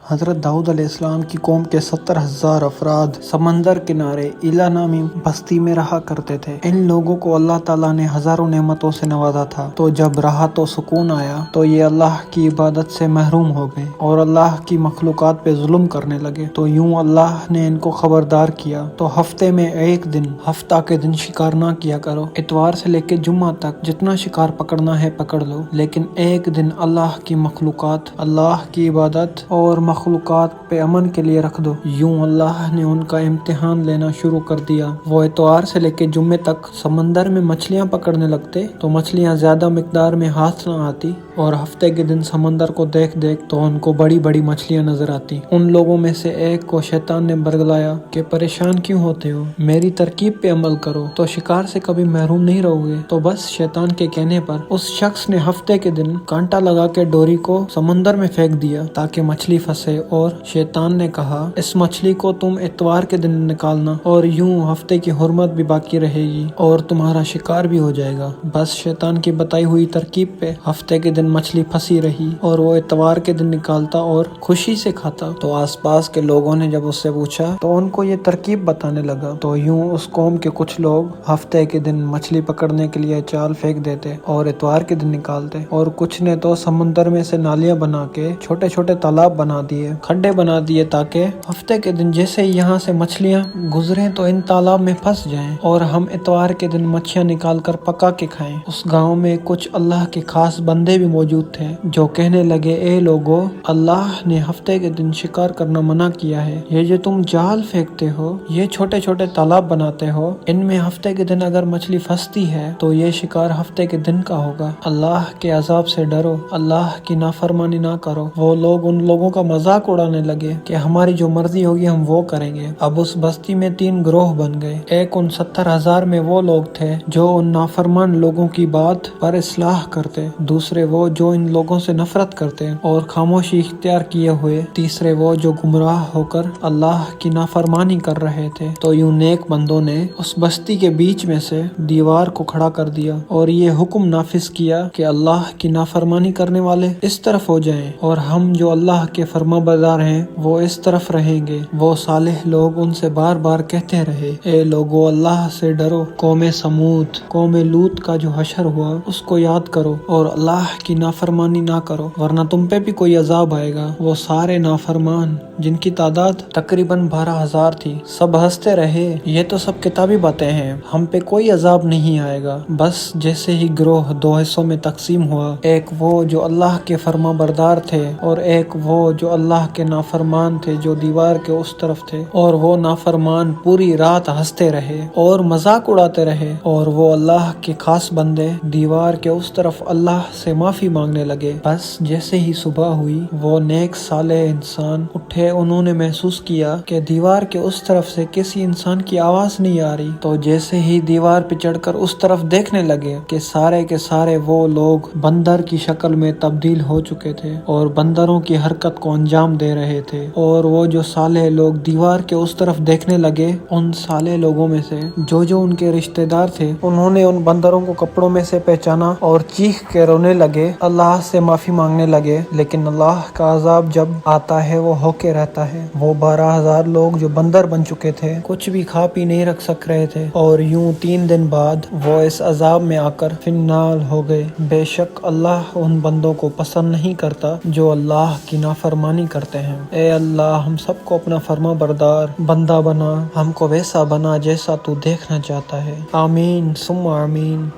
حضرت داؤد علیہ السلام کی قوم کے 70,000 افراد سمندر کنارے ایلا نامی بستی میں رہا کرتے تھے۔ ان لوگوں کو اللہ تعالیٰ نے ہزاروں نعمتوں سے نوازا تھا، تو جب راحت و سکون آیا تو یہ اللہ کی عبادت سے محروم ہو گئے اور اللہ کی مخلوقات پہ ظلم کرنے لگے۔ تو یوں اللہ نے ان کو خبردار کیا، تو ہفتے میں ایک دن، ہفتہ کے دن شکار نہ کیا کرو۔ اتوار سے لے کے جمعہ تک جتنا شکار پکڑنا ہے پکڑ لو، لیکن ایک دن اللہ کی مخلوقات، اللہ کی عبادت اور مخلوقات پہ امن کے لیے رکھ دو۔ یوں اللہ نے ان کا امتحان لینا شروع کر دیا۔ وہ اتوار سے لے کے جمعے تک سمندر میں مچھلیاں پکڑنے لگتے تو مچھلیاں زیادہ مقدار میں ہاتھ نہ آتی، اور ہفتے کے دن سمندر کو دیکھ تو ان کو بڑی بڑی مچھلیاں نظر آتی۔ ان لوگوں میں سے ایک کو شیطان نے برگلایا کہ پریشان کیوں ہوتے ہو، میری ترکیب پہ عمل کرو تو شکار سے کبھی محروم نہیں رہو گے۔ تو بس شیطان کے کہنے پر اس شخص نے ہفتے کے دن کانٹا لگا کے ڈوری کو سمندر میں پھینک دیا تاکہ مچھلی پھنسے، اور شیطان نے کہا اس مچھلی کو تم اتوار کے دن نکالنا، اور یوں ہفتے کی حرمت بھی باقی رہے گی اور تمہارا شکار بھی ہو جائے گا۔ بس شیطان کی بتائی ہوئی ترکیب پہ ہفتے کے دن مچھلی پھنسی رہی اور وہ اتوار کے دن نکالتا اور خوشی سے کھاتا۔ تو آس پاس کے لوگوں نے جب اس سے پوچھا تو ان کو یہ ترکیب بتانے لگا۔ تو یوں اس قوم کے کچھ لوگ ہفتے کے دن مچھلی پکڑنے کے لیے جال پھینک دیتے اور اتوار کے دن نکالتے، اور کچھ نے تو سمندر میں سے نالیاں بنا کے چھوٹے چھوٹے تالاب بنا دیے، کھڈے بنا دیے، تاکہ ہفتے کے دن جیسے یہاں سے مچھلیاں گزریں تو ان تالاب میں پھنس جائیں اور ہم اتوار کے دن مچھلیاں نکال کر پکا کے کھائیں۔ اس گاؤں میں کچھ اللہ کے خاص بندے بھی موجود تھے جو کہنے لگے، اے لوگو، اللہ نے ہفتے کے دن شکار کرنا منع کیا ہے۔ یہ جو تم جال پھینکتے ہو، یہ چھوٹے چھوٹے تالاب بناتے ہو، ان میں ہفتے کے دن اگر مچھلی پھنستی ہے تو یہ شکار ہفتے کے دن کا ہوگا۔ اللہ کے عذاب سے ڈرو، اللہ کی نافرمانی نہ کرو۔ وہ لوگ ان لوگوں کا مذاق اڑانے لگے کہ ہماری جو مرضی ہوگی ہم وہ کریں گے۔ اب اس بستی میں 3 گروہ بن گئے۔ ایک ان 70,000 میں وہ لوگ تھے جو ان نافرمان لوگوں کی بات پر اصلاح کرتے، دوسرے وہ جو ان لوگوں سے نفرت کرتے اور خاموشی اختیار کیے ہوئے، تیسرے وہ جو گمراہ ہو کر اللہ کی نافرمانی کر رہے تھے۔ تو یوں نیک بندوں نے اس بستی کے بیچ میں سے دیوار کو کھڑا کر دیا اور یہ حکم نافذ کیا کہ اللہ کی نافرمانی کرنے والے اس طرف ہو جائیں اور ہم جو اللہ کے فرما بردار ہیں وہ اس طرف رہیں گے۔ وہ صالح لوگ ان سے بار بار کہتے رہے، اے لوگو، اللہ سے ڈرو۔ قوم سمود، قوم لوط کا جو حشر ہوا اس کو یاد کرو اور اللہ کی نافرمانی نہ کرو، ورنہ تم پہ بھی کوئی عذاب آئے گا۔ وہ سارے نافرمان جن کی تعداد تقریباً 12,000 تھی، سب ہنستے رہے، یہ تو سب کتابی باتیں ہیں، ہم پہ کوئی عذاب نہیں آئے گا۔ بس جیسے ہی گروہ 2 حصوں میں تقسیم ہوا، ایک وہ جو اللہ کے فرما بردار تھے اور ایک وہ جو اللہ کے نافرمان تھے جو دیوار کے اس طرف تھے، اور وہ نافرمان پوری رات ہنستے رہے اور مذاق اڑاتے رہے، اور وہ اللہ کے خاص بندے دیوار کے اس طرف اللہ سے معافی مانگنے لگے۔ بس جیسے ہی صبح ہوئی، وہ نیک صالح انسان اٹھے، انہوں نے محسوس کیا کہ دیوار کے اس طرف سے کسی انسان کی آواز نہیں آ رہی۔ تو جیسے ہی دیوار پہ چڑھ کر اس طرف دیکھنے لگے کہ سارے کے سارے وہ لوگ بندر کی شکل میں تبدیل ہو چکے تھے اور بندروں کی حرکت کو انجام دے رہے تھے، اور وہ جو صالح لوگ دیوار کے اس طرف دیکھنے لگے، ان صالح لوگوں میں سے جو ان کے رشتہ دار تھے، انہوں نے ان بندروں کو کپڑوں میں سے پہچانا اور چیخ کے رونے لگے، اللہ سے معافی مانگنے لگے۔ لیکن اللہ کا عذاب جب آتا ہے وہ ہو کے رہتا ہے۔ وہ 12,000 لوگ جو بندر بن چکے تھے، کچھ بھی کھا پی نہیں رکھ سک رہے تھے، اور یوں 3 دن بعد وہ اس عذاب میں آ کر فنال ہو گئے۔ بے شک اللہ ان بندوں کو پسند نہیں کرتا جو اللہ کی نافرمانی کرتے ہیں۔ اے اللہ، ہم سب کو اپنا فرما بردار بندہ بنا، ہم کو ویسا بنا جیسا تو دیکھنا چاہتا ہے۔ آمین ثم آمین۔